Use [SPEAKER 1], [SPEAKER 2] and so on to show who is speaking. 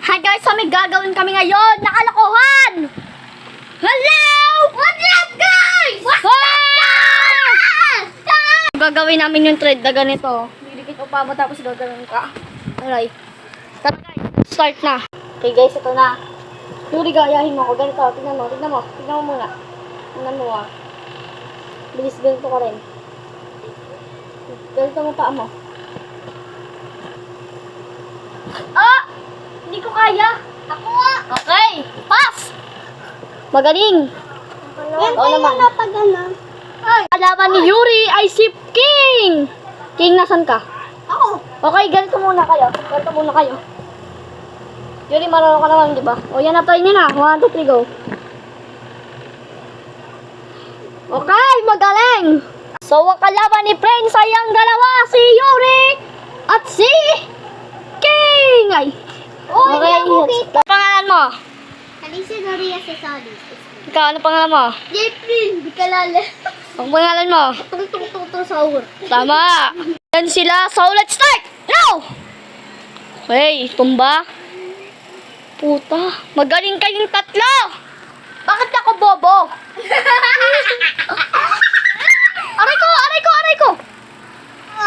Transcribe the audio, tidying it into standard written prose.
[SPEAKER 1] Hi guys, so may gagawin kami ngayon na kalokohan! Hello! What's up guys? What's up? Gagawin namin yung thread na ganito. Didikit mo pa mo tapos gagawin ka. Alright. Tara guys, start na. Okay guys, ito na. Yuri, gayahin mo ako. Ganito, tignan mo. Tignan mo muna. Tignan mo ah. Bilis ganito ka rin. Ganito mo pa mo. Ah! Hindi ko kaya. Ako nga. Okay. Pass! Magaling. Oo naman. Kalaban ni Yuri ay si King. King, nasan ka?
[SPEAKER 2] Ako.
[SPEAKER 1] Okay, ganito muna kayo. Yuri, marunong ka naman, di ba? O, yan na, try nyo na. 1, 2, 3, go. Okay, magaling. So, ang kalaban ni Prince ay ang dalawa, si Yuri at si King. Ay. Okay, ano pangalan mo?
[SPEAKER 2] Kalisa Doria sa Salis.
[SPEAKER 1] Ikaw, ano pangalan mo?
[SPEAKER 2] Jeffrey, di ka lala.
[SPEAKER 1] Ang pangalan mo?
[SPEAKER 2] Tung sahur.
[SPEAKER 1] Tama. Yan sila. So, let's start. Now! Hey, tumba. Puta. Magaling kayong tatlo.